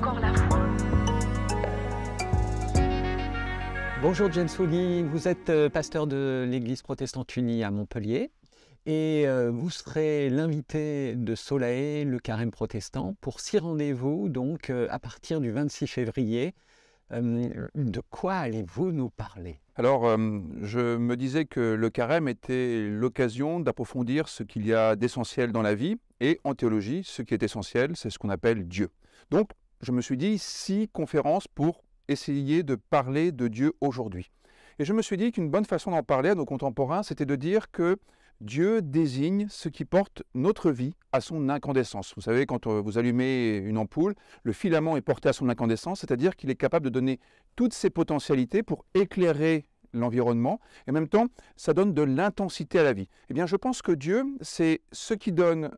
encore la foi. Bonjour James Foley, vous êtes pasteur de l'Église protestante unie à Montpellier et vous serez l'invité de Solae, le Carême protestant, pour 6 rendez-vous donc à partir du 26 février. De quoi allez-vous nous parler? Alors, je me disais que le carême était l'occasion d'approfondir ce qu'il y a d'essentiel dans la vie, et en théologie, ce qui est essentiel, c'est ce qu'on appelle Dieu. Donc, je me suis dit 6 conférences pour essayer de parler de Dieu aujourd'hui. Et je me suis dit qu'une bonne façon d'en parler à nos contemporains, c'était de dire que Dieu désigne ce qui porte notre vie à son incandescence. Vous savez, quand vous allumez une ampoule, le filament est porté à son incandescence, c'est-à-dire qu'il est capable de donner toutes ses potentialités pour éclairer l'environnement, et en même temps, ça donne de l'intensité à la vie. Eh bien, je pense que Dieu, c'est ce qui donne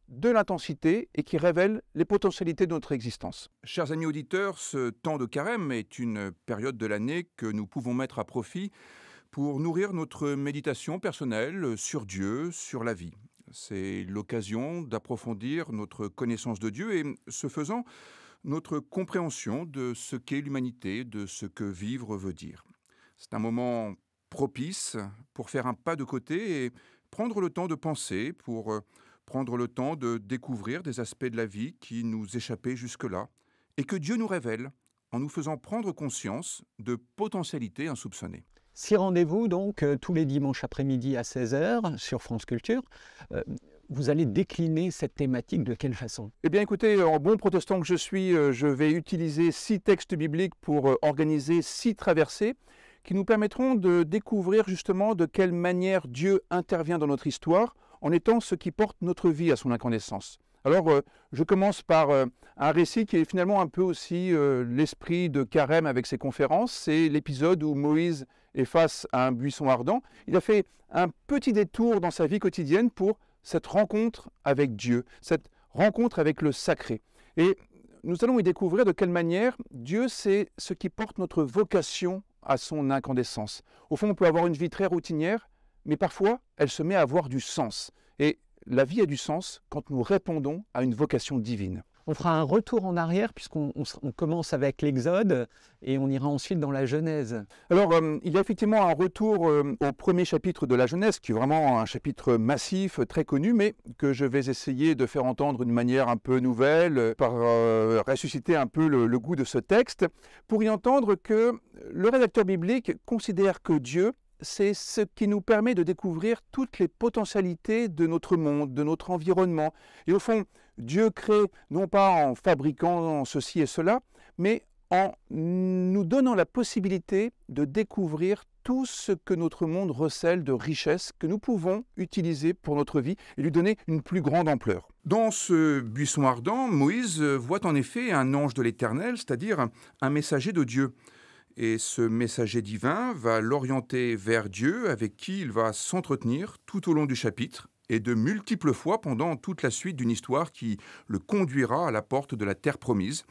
de l'intensité et qui révèle les potentialités de notre existence. Chers amis auditeurs, ce temps de carême est une période de l'année que nous pouvons mettre à profit pour nourrir notre méditation personnelle sur Dieu, sur la vie. C'est l'occasion d'approfondir notre connaissance de Dieu et, ce faisant, notre compréhension de ce qu'est l'humanité, de ce que vivre veut dire. C'est un moment propice pour faire un pas de côté et prendre le temps de penser, pour prendre le temps de découvrir des aspects de la vie qui nous échappaient jusque-là et que Dieu nous révèle en nous faisant prendre conscience de potentialités insoupçonnées. 6 rendez-vous donc tous les dimanches après-midi à 16h sur France Culture. Vous allez décliner cette thématique de quelle façon? Eh bien écoutez, en bon protestant que je suis, je vais utiliser 6 textes bibliques pour organiser 6 traversées qui nous permettront de découvrir justement de quelle manière Dieu intervient dans notre histoire en étant ce qui porte notre vie à son incandescence. Alors, je commence par un récit qui est finalement un peu aussi l'esprit de Carême avec ses conférences. C'est l'épisode où Moïse est face à un buisson ardent. Il a fait un petit détour dans sa vie quotidienne pour cette rencontre avec Dieu, cette rencontre avec le sacré. Et nous allons y découvrir de quelle manière Dieu, c'est ce qui porte notre vocation à son incandescence. Au fond, on peut avoir une vie très routinière, mais parfois, elle se met à avoir du sens. Et la vie a du sens quand nous répondons à une vocation divine. On fera un retour en arrière puisqu'on commence avec l'Exode et on ira ensuite dans la Genèse. Alors, il y a effectivement un retour au premier chapitre de la Genèse, qui est vraiment un chapitre massif, très connu, mais que je vais essayer de faire entendre d'une manière un peu nouvelle, par ressusciter un peu le goût de ce texte, pour y entendre que le rédacteur biblique considère que Dieu, c'est ce qui nous permet de découvrir toutes les potentialités de notre monde, de notre environnement. Et au fond, Dieu crée non pas en fabriquant ceci et cela, mais en nous donnant la possibilité de découvrir tout ce que notre monde recèle de richesses que nous pouvons utiliser pour notre vie et lui donner une plus grande ampleur. Dans ce buisson ardent, Moïse voit en effet un ange de l'Éternel, c'est-à-dire un messager de Dieu. Et ce messager divin va l'orienter vers Dieu, avec qui il va s'entretenir tout au long du chapitre, et de multiples fois pendant toute la suite d'une histoire qui le conduira à la porte de la terre promise,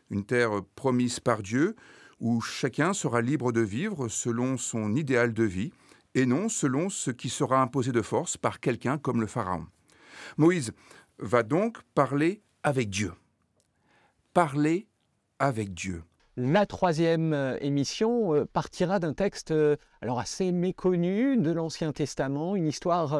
une terre promise par Dieu, où chacun sera libre de vivre selon son idéal de vie, et non selon ce qui sera imposé de force par quelqu'un comme le Pharaon. Moïse va donc parler avec Dieu. Parler avec Dieu. La 3e émission partira d'un texte alors assez méconnu de l'Ancien Testament, une histoire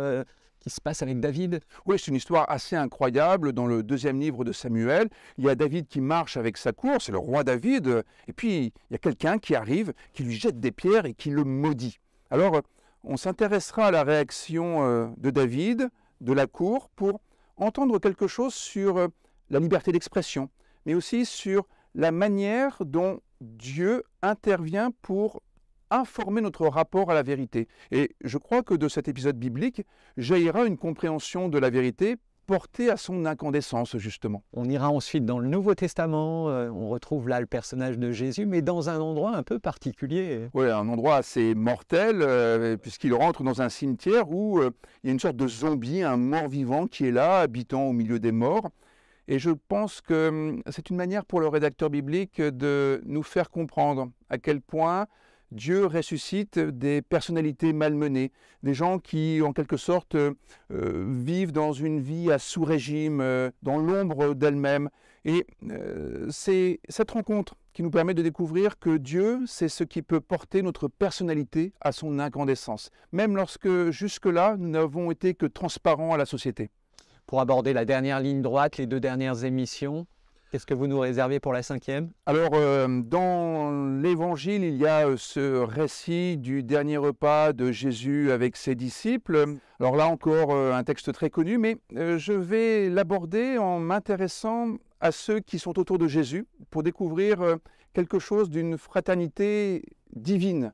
qui se passe avec David. Oui, c'est une histoire assez incroyable. Dans le 2e livre de Samuel, il y a David qui marche avec sa cour, c'est le roi David, et puis il y a quelqu'un qui arrive, qui lui jette des pierres et qui le maudit. Alors, on s'intéressera à la réaction de David, de la cour, pour entendre quelque chose sur la liberté d'expression, mais aussi sur la manière dont Dieu intervient pour informer notre rapport à la vérité. Et je crois que de cet épisode biblique jaillira une compréhension de la vérité portée à son incandescence, justement. On ira ensuite dans le Nouveau Testament, on retrouve là le personnage de Jésus, mais dans un endroit un peu particulier. Oui, un endroit assez mortel, puisqu'il rentre dans un cimetière où il y a une sorte de zombie, un mort-vivant qui est là, habitant au milieu des morts. Et je pense que c'est une manière pour le rédacteur biblique de nous faire comprendre à quel point Dieu ressuscite des personnalités malmenées, des gens qui, en quelque sorte, vivent dans une vie à sous-régime, dans l'ombre d'elles-mêmes. Et c'est cette rencontre qui nous permet de découvrir que Dieu, c'est ce qui peut porter notre personnalité à son incandescence, même lorsque jusque-là, nous n'avons été que transparents à la société. Pour aborder la dernière ligne droite, les 2 dernières émissions, qu'est-ce que vous nous réservez pour la 5e? Alors, dans l'Évangile, il y a ce récit du dernier repas de Jésus avec ses disciples. Alors là encore, un texte très connu, mais je vais l'aborder en m'intéressant à ceux qui sont autour de Jésus pour découvrir quelque chose d'une fraternité divine.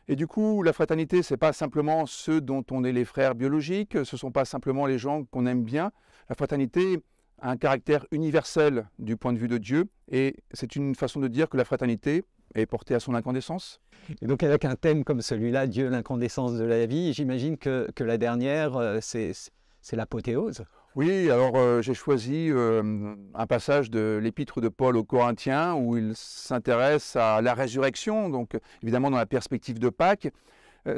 Et du coup, la fraternité, ce n'est pas simplement ceux dont on est les frères biologiques, ce ne sont pas simplement les gens qu'on aime bien. La fraternité a un caractère universel du point de vue de Dieu, et c'est une façon de dire que la fraternité est portée à son incandescence. Et donc avec un thème comme celui-là, Dieu, l'incandescence de la vie, j'imagine que la dernière, c'est l'apothéose. Oui, alors j'ai choisi un passage de l'épître de Paul aux Corinthiens où il s'intéresse à la résurrection, donc évidemment dans la perspective de Pâques.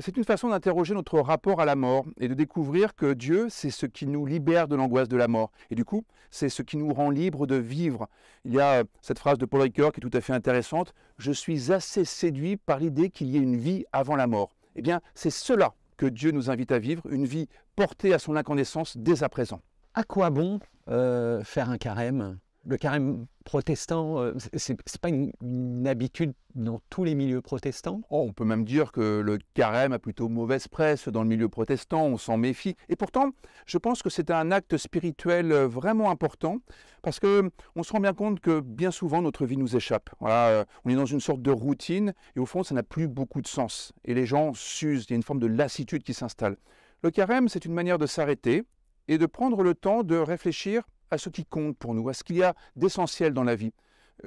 C'est une façon d'interroger notre rapport à la mort et de découvrir que Dieu, c'est ce qui nous libère de l'angoisse de la mort. Et du coup, c'est ce qui nous rend libres de vivre. Il y a cette phrase de Paul Ricoeur qui est tout à fait intéressante. « Je suis assez séduit par l'idée qu'il y ait une vie avant la mort. » Eh bien, c'est cela que Dieu nous invite à vivre, une vie portée à son incandescence dès à présent. À quoi bon faire un carême? Le carême protestant, c'est pas une habitude dans tous les milieux protestants? Oh, on peut même dire que le carême a plutôt mauvaise presse dans le milieu protestant, on s'en méfie. Et pourtant, je pense que c'est un acte spirituel vraiment important parce qu'on se rend bien compte que bien souvent notre vie nous échappe. Voilà, on est dans une sorte de routine et au fond ça n'a plus beaucoup de sens. Et les gens s'usent, il y a une forme de lassitude qui s'installe. Le carême, c'est une manière de s'arrêter et de prendre le temps de réfléchir à ce qui compte pour nous, à ce qu'il y a d'essentiel dans la vie,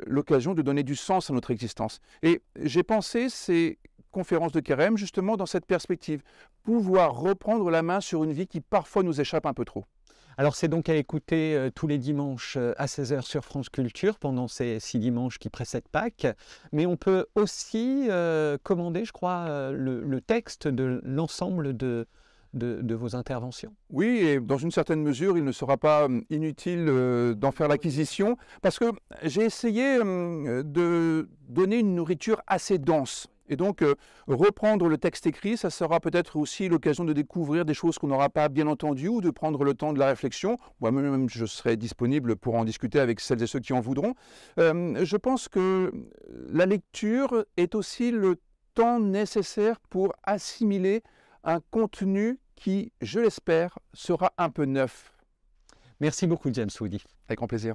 l'occasion de donner du sens à notre existence. Et j'ai pensé ces conférences de carême justement dans cette perspective, pouvoir reprendre la main sur une vie qui parfois nous échappe un peu trop. Alors c'est donc à écouter tous les dimanches à 16 h sur France Culture pendant ces 6 dimanches qui précèdent Pâques, mais on peut aussi commander, je crois, le texte de l'ensemble de vos interventions. Oui, et dans une certaine mesure, il ne sera pas inutile d'en faire l'acquisition, parce que j'ai essayé de donner une nourriture assez dense. Et donc, reprendre le texte écrit, ça sera peut-être aussi l'occasion de découvrir des choses qu'on n'aura pas bien entendues ou de prendre le temps de la réflexion. Moi-même, je serai disponible pour en discuter avec celles et ceux qui en voudront. Je pense que la lecture est aussi le temps nécessaire pour assimiler un contenu qui, je l'espère, sera un peu neuf. Merci beaucoup, James Woody. Avec grand plaisir.